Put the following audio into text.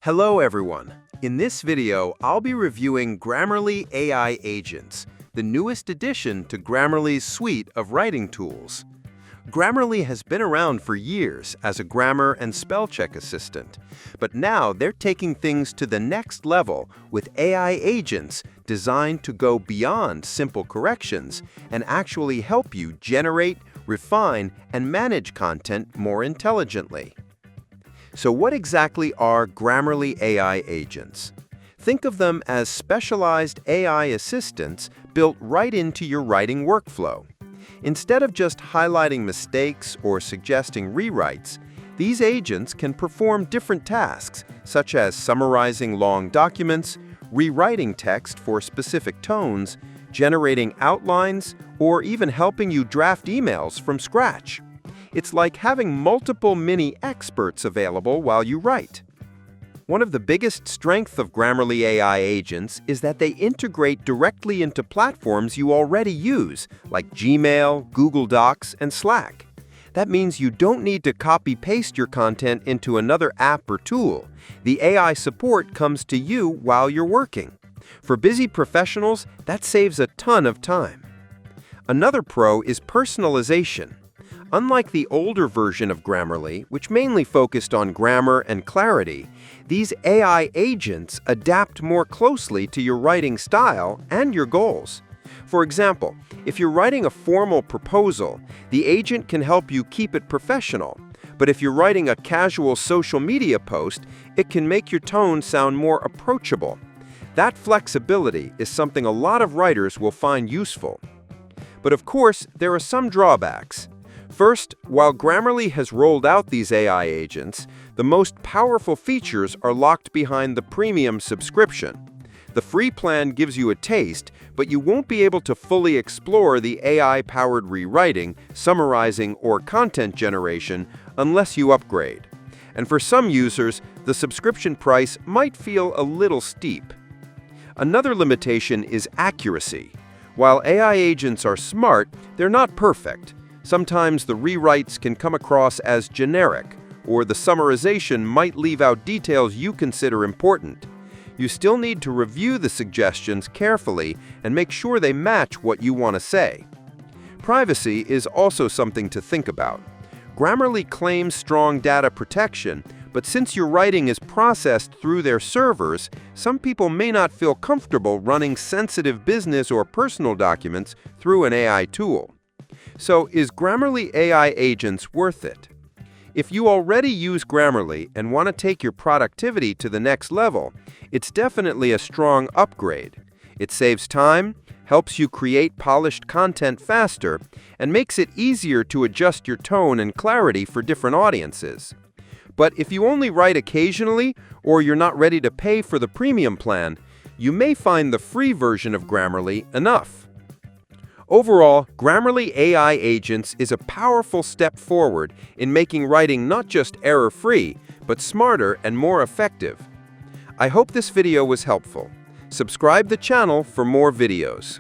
Hello everyone. In this video, I'll be reviewing Grammarly AI Agents, the newest addition to Grammarly's suite of writing tools. Grammarly has been around for years as a grammar and spell check assistant, but now they're taking things to the next level with AI agents designed to go beyond simple corrections and actually help you generate, refine, and manage content more intelligently. So what exactly are Grammarly AI agents? Think of them as specialized AI assistants built right into your writing workflow. Instead of just highlighting mistakes or suggesting rewrites, these agents can perform different tasks, such as summarizing long documents, rewriting text for specific tones, generating outlines, or even helping you draft emails from scratch. It's like having multiple mini-experts available while you write. One of the biggest strengths of Grammarly AI agents is that they integrate directly into platforms you already use, like Gmail, Google Docs, and Slack. That means you don't need to copy-paste your content into another app or tool. The AI support comes to you while you're working. For busy professionals, that saves a ton of time. Another pro is personalization. Unlike the older version of Grammarly, which mainly focused on grammar and clarity, these AI agents adapt more closely to your writing style and your goals. For example, if you're writing a formal proposal, the agent can help you keep it professional. But if you're writing a casual social media post, it can make your tone sound more approachable. That flexibility is something a lot of writers will find useful. But of course, there are some drawbacks. First, while Grammarly has rolled out these AI agents, the most powerful features are locked behind the premium subscription. The free plan gives you a taste, but you won't be able to fully explore the AI-powered rewriting, summarizing, or content generation unless you upgrade. And for some users, the subscription price might feel a little steep. Another limitation is accuracy. While AI agents are smart, they're not perfect. Sometimes the rewrites can come across as generic, or the summarization might leave out details you consider important. You still need to review the suggestions carefully and make sure they match what you want to say. Privacy is also something to think about. Grammarly claims strong data protection, but since your writing is processed through their servers, some people may not feel comfortable running sensitive business or personal documents through an AI tool. So, is Grammarly AI agents worth it? If you already use Grammarly and want to take your productivity to the next level, it's definitely a strong upgrade. It saves time, helps you create polished content faster, and makes it easier to adjust your tone and clarity for different audiences. But if you only write occasionally, or you're not ready to pay for the premium plan, you may find the free version of Grammarly enough. Overall, Grammarly AI Agents is a powerful step forward in making writing not just error-free, but smarter and more effective. I hope this video was helpful. Subscribe the channel for more videos.